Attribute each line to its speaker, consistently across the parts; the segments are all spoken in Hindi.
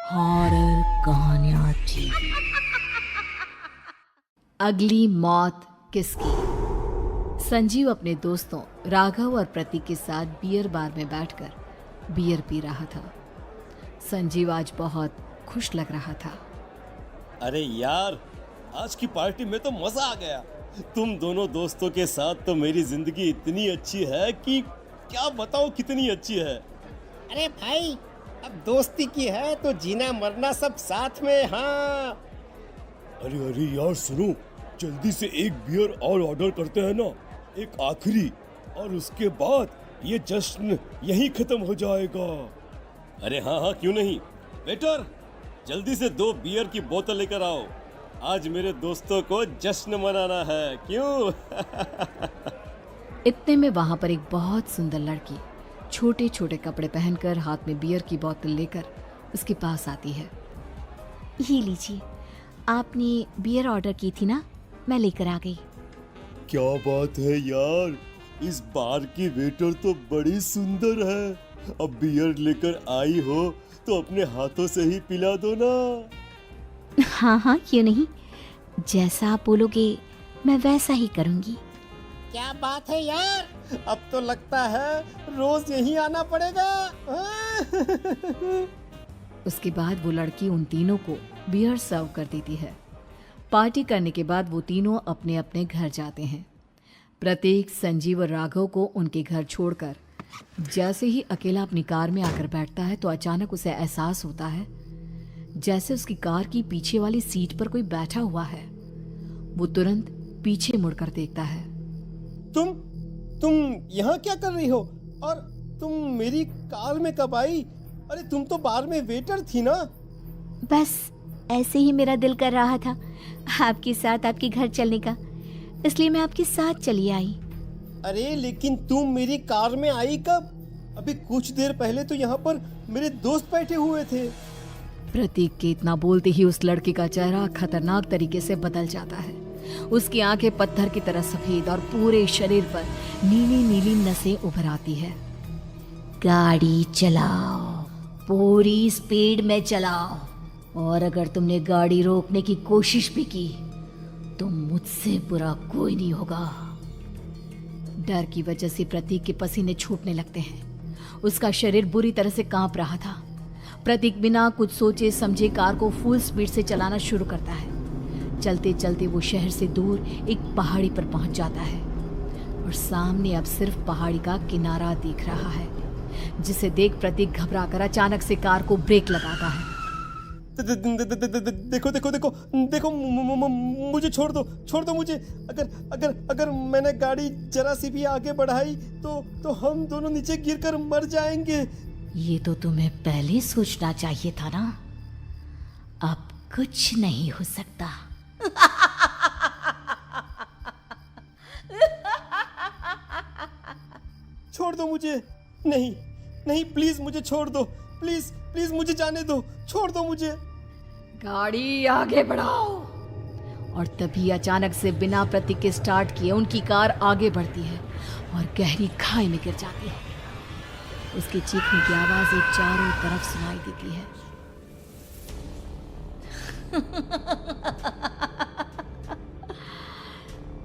Speaker 1: हॉरर कहानियां थी। अगली मौत किसकी? संजीव अपने दोस्तों राघव और प्रतीक के साथ बियर बार में बैठकर बियर पी रहा था। संजीव आज बहुत खुश लग रहा था।
Speaker 2: अरे यार, आज की पार्टी में तो मजा आ गया। तुम दोनों दोस्तों के साथ तो मेरी जिंदगी इतनी अच्छी है कि क्या बताओ कितनी अच्छी है।
Speaker 3: अरे भाई, अब दोस्ती की है तो जीना मरना सब साथ में। हाँ,
Speaker 2: अरे अरे यार सुनो, जल्दी से एक बियर और ऑर्डर करते हैं ना, एक आखिरी, और उसके बाद ये जश्न यहीं खत्म हो जाएगा। अरे हाँ हाँ, क्यों नहीं। वेटर, जल्दी से 2 बियर की बोतल लेकर आओ। आज मेरे दोस्तों को जश्न मनाना है, क्यों?
Speaker 1: इतने में वहां पर एक बहुत सुंदर लड़की छोटे छोटे कपड़े पहनकर हाथ में बियर की बोतल लेकर उसके पास आती है।
Speaker 4: ये लीजिए, आपने बियर ऑर्डर की थी ना, मैं लेकर आ गई।
Speaker 2: क्या बात है यार, इस बार की वेटर तो बड़ी सुंदर है। अब बियर लेकर आई हो तो अपने हाथों से ही पिला दो ना।
Speaker 4: हाँ हाँ, क्यों नहीं, जैसा आप बोलोगे मैं वैसा ही करूँगी।
Speaker 3: क्या बात है यार, अब तो लगता है रोज यहीं आना पड़ेगा।
Speaker 1: उसके बाद वो लड़की उन तीनों को बियर सर्व कर देती है। पार्टी करने के बाद वो तीनों अपने अपने घर जाते हैं। प्रतीक, संजीव और राघव को उनके घर छोड़कर जैसे ही अकेला अपनी कार में आकर बैठता है तो अचानक उसे एहसास होता है जैसे उसकी कार की पीछे वाली सीट पर कोई बैठा हुआ है। वो तुरंत पीछे मुड़कर देखता है।
Speaker 3: तुम यहाँ क्या कर रही हो? और तुम मेरी कार में कब आई? अरे तुम तो बार में वेटर थी ना।
Speaker 4: बस ऐसे ही मेरा दिल कर रहा था आपके साथ आपके घर चलने का, इसलिए मैं आपके साथ चली आई।
Speaker 3: अरे लेकिन तुम मेरी कार में आई कब? अभी कुछ देर पहले तो यहाँ पर मेरे दोस्त बैठे हुए थे।
Speaker 1: प्रतीक के इतना बोलते ही उस लड़के का चेहरा खतरनाक तरीके से बदल जाता है। उसकी आंखें पत्थर की तरह सफेद और पूरे शरीर पर नीली नीली नसें उभर आती है।
Speaker 4: गाड़ी चलाओ, पूरी स्पीड में चलाओ, और अगर तुमने गाड़ी रोकने की कोशिश भी की तो मुझसे बुरा कोई नहीं होगा।
Speaker 1: डर की वजह से प्रतीक के पसीने छूटने लगते हैं। उसका शरीर बुरी तरह से कांप रहा था। प्रतीक बिना कुछ सोचे समझे कार को फुल स्पीड से चलाना शुरू करता है। चलते चलते वो शहर से दूर एक पहाड़ी पर पहुंच जाता है और सामने अब सिर्फ पहाड़ी का किनारा दिख रहा है, जिसे देख प्रतीक घबराकर अचानक से कार को ब्रेक लगाता है।
Speaker 3: देखो देखो देखो देखो, मुझे छोड़ दो मुझे। अगर मैंने गाड़ी जरा सी भी आगे बढ़ाई तो हम दोनों नीचे गिरकर मर जाएंगे।
Speaker 4: ये तो तुम्हें पहले सोचना चाहिए था ना। अब कुछ नहीं हो सकता।
Speaker 3: छोड़ दो मुझे। नहीं नहीं, प्लीज मुझे छोड़ दो। प्लीज प्लीज मुझे जाने दो, छोड़ दो मुझे।
Speaker 1: गाड़ी आगे बढ़ाओ। और तभी अचानक से बिना प्रतीक के स्टार्ट किए उनकी कार आगे बढ़ती है और गहरी खाई में गिर जाती है। उसके चीखने की आवाज एक चारों तरफ सुनाई देती है।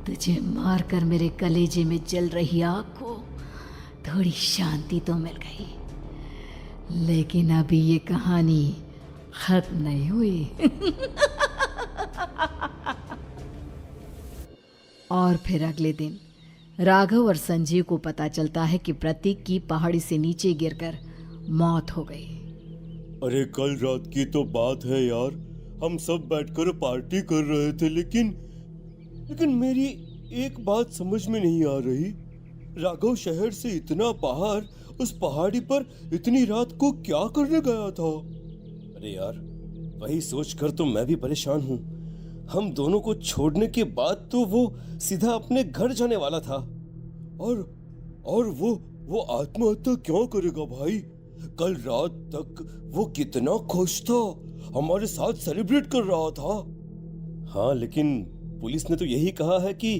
Speaker 1: तुझे मारकर मेरे कलेजे में जल रही आग को थोड़ी शांति तो मिल गई, लेकिन अभी ये कहानी खत्म नहीं हुई। और फिर अगले दिन राघव और संजीव को पता चलता है कि प्रतीक की पहाड़ी से नीचे गिरकर मौत हो गई।
Speaker 2: अरे कल रात की तो बात है यार, हम सब बैठकर पार्टी कर रहे थे, लेकिन मेरी एक बात समझ में नहीं आ रही। राघव शहर से इतना बाहर उस पहाड़ी पर इतनी रात को क्या करने गया था? अरे यार, वही सोचकर तो मैं भी परेशान हूँ। हम दोनों को छोड़ने के बाद तो वो सीधा अपने घर जाने वाला था, और वो आत्महत्या क्यों करेगा भाई? कल रात तक वो कितना खुश था, हमारे साथ सेलिब्रेट कर रहा था। हाँ, लेकिन पुलिस ने तो यही कहा है कि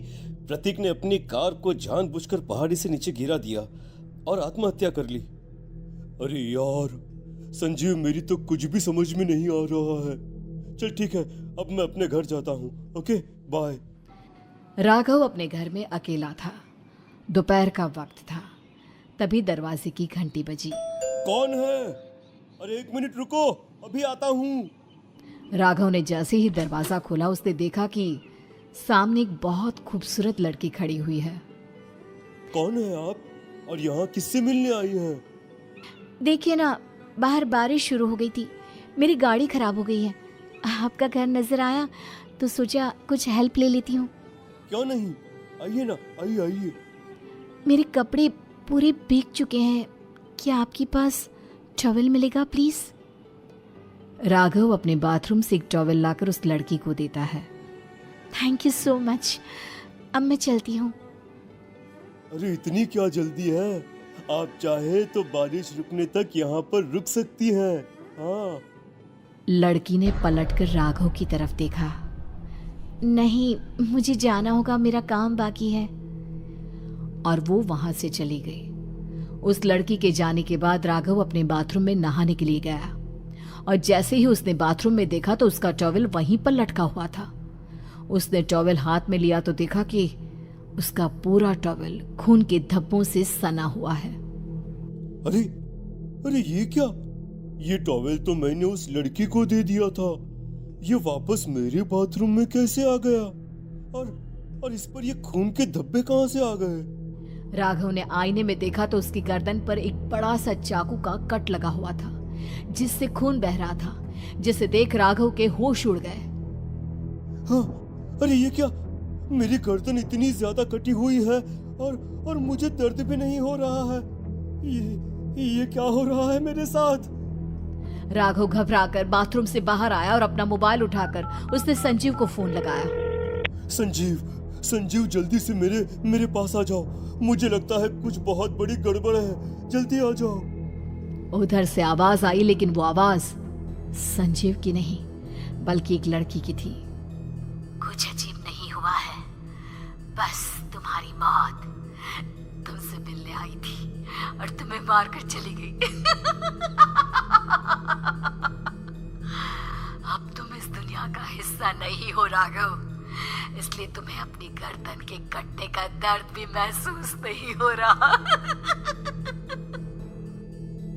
Speaker 2: प्रतीक ने अपनी कार को जानबूझकर पहाड़ी से नीचे गिरा दिया और आत्महत्या कर ली। अरे यार, संजीव मेरी तो कुछ भी समझ में नहीं आ रहा है। चल ठीक है, अब मैं अपने घर जाता हूँ। Okay bye.
Speaker 1: राघव अपने घर में अकेला था। दोपहर का वक्त था। तभी दरवाजे की घंटी बजी।
Speaker 2: कौन है? अरे 1 मिनट रुको, अभी आता हूँ।
Speaker 1: राघव ने जैसे ही दरवाजा खोला उसने देखा कि सामने एक बहुत खूबसूरत लड़की खड़ी हुई है।
Speaker 2: कौन है आप और यहाँ किससे मिलने आई हैं?
Speaker 4: देखिए ना, बाहर बारिश शुरू हो गई थी, मेरी गाड़ी खराब हो गई है। आपका घर नजर आया तो सोचा कुछ हेल्प ले लेती हूँ।
Speaker 2: क्यों नहीं, आइए ना, आइए आइए।
Speaker 4: मेरे कपड़े पूरे भीग चुके हैं, क्या आपके पास टॉवल मिलेगा प्लीज?
Speaker 1: राघव अपने बाथरूम से एक टॉवल लाकर उस लड़की को देता है।
Speaker 4: थैंक यू सो मच, अब मैं चलती हूँ।
Speaker 2: अरे इतनी क्या जल्दी है? आप चाहे तो बारिश रुकने तक यहाँ पर रुक सकती हैं। हाँ।
Speaker 1: लड़की ने पलटकर राघव की तरफ देखा।
Speaker 4: नहीं, मुझे जाना होगा, मेरा काम बाकी है।
Speaker 1: और वो वहां से चली गई। उस लड़की के जाने के बाद राघव अपने बाथरूम में नहाने के लिए गया और जैसे ही उसने बाथरूम में देखा तो उसका टॉवल वहीं पर लटका हुआ था। उसने टॉवल हाथ में लिया तो देखा कि उसका पूरा टॉवल खून के धब्बों से सना हुआ है।
Speaker 2: अरे अरे ये क्या? ये टॉवेल तो मैंने उस लड़की को दे दिया था। ये वापस मेरे बाथरूम में कैसे आ गया? और इस पर ये खून के धब्बे कहां से आ गए?
Speaker 1: राघव ने आईने में देखा तो उसकी गर्दन पर एक बड़ा सा चाकू का कट लगा हुआ था जिससे खून बह रहा था, जिसे देख राघव के होश उड़ गए।
Speaker 2: हाँ, अरे ये क्या? मेरी गर्दन इतनी ज्यादा कटी हुई है और मुझे दर्द भी नहीं हो रहा है। ये क्या हो रहा है मेरे साथ?
Speaker 1: राघव घबराकर बाथरूम से बाहर आया और अपना मोबाइल उठाकर उसने संजीव को फोन लगाया।
Speaker 2: संजीव जल्दी से मेरे पास आ जाओ। मुझे लगता है कुछ बहुत बड़ी गड़बड़ है, जल्दी आ जाओ।
Speaker 1: उधर से आवाज आई, लेकिन वो आवाज संजीव की नहीं बल्कि एक लड़की की थी।
Speaker 4: कुछ अजीब नहीं हुआ है, बस तुम्हारी मौत तुमसे मिलने आई थी और तुम्हें मारकर चली गई। अब तुम इस दुनिया का हिस्सा नहीं हो राघव, इसलिए तुम्हें अपनी गर्दन के कटने का दर्द भी महसूस नहीं हो रहा।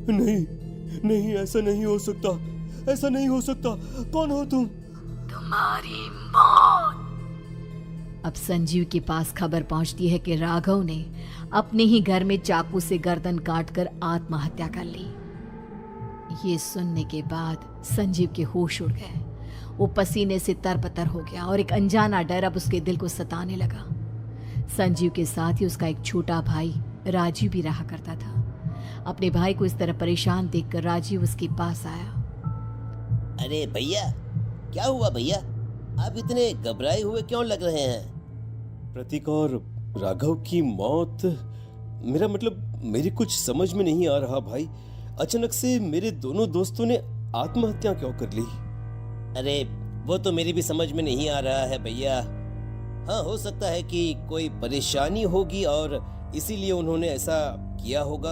Speaker 2: नहीं, ऐसा नहीं हो सकता, ऐसा नहीं हो सकता। कौन हो तुम?
Speaker 4: तुम्हारी मौत।
Speaker 1: अब संजीव के पास खबर पहुंचती है कि राघव ने अपने ही घर में चाकू से गर्दन काटकर आत्महत्या कर ली। ये सुनने के बाद संजीव के होश उड़ गए। वो पसीने से तरबतर हो गया और एक अनजाना डर अब उसके दिल को सताने लगा। संजीव के साथ ही उसका एक छोटा भाई राजीव भी रहा करता था। अपने भाई को इस तरह परेशान देखकर राजीव उसके पास आया।
Speaker 5: अरे भैया, क्या हुआ भैया? आप इतने घबराए हुए क्यों लग रहे हैं?
Speaker 2: प्रतीक और राघव की मौत, मेरा मतलब मेरी कुछ समझ में नहीं आ रहा भाई। अचानक से मेरे दोनों दोस्तों ने आत्महत्या क्यों कर ली?
Speaker 5: अरे वो तो मेरी भी समझ में नहीं आ रहा है भैया। हाँ, हो सकता है कि कोई परेशानी होगी और इसीलिए उन्होंने ऐसा किया होगा।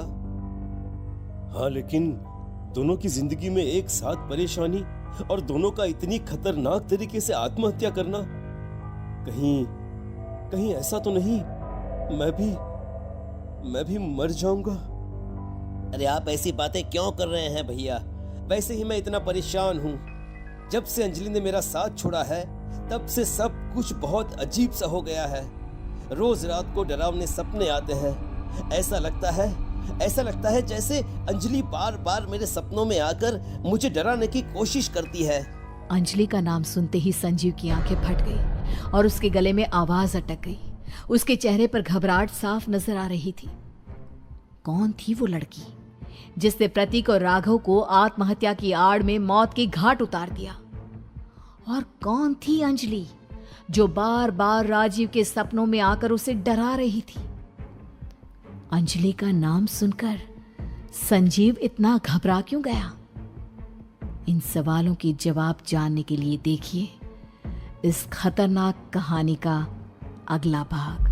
Speaker 2: हाँ, लेकिन दोनों की जिंदगी में एक साथ परेशानी और दोनों का इतनी खतरनाक तरीके से आत्महत्या करना, कहीं ऐसा तो नहीं मैं भी मर जाऊंगा?
Speaker 5: अरे आप ऐसी बातें क्यों कर रहे हैं भैया? वैसे ही मैं इतना परेशान हूँ। जब से अंजलि ने मेरा साथ छोड़ा है तब से सब कुछ बहुत अजीब सा हो गया है। रोज रात को डरावने सपने आते हैं। ऐसा लगता है जैसे अंजलि बार बार मेरे सपनों में आकर मुझे डराने की कोशिश करती है।
Speaker 1: अंजलि का नाम सुनते ही संजीव की आंखें फट गई और उसके गले में आवाज अटक गई। उसके चेहरे पर घबराहट साफ नजर आ रही थी। कौन थी वो लड़की जिसने प्रतीक और राघव को आत्महत्या की आड़ में मौत के घाट उतार दिया? और कौन थी अंजलि जो बार बार राजीव के सपनों में आकर उसे डरा रही थी? अंजलि का नाम सुनकर संजीव इतना घबरा क्यों गया? इन सवालों के जवाब जानने के लिए देखिए इस खतरनाक कहानी का अगला भाग।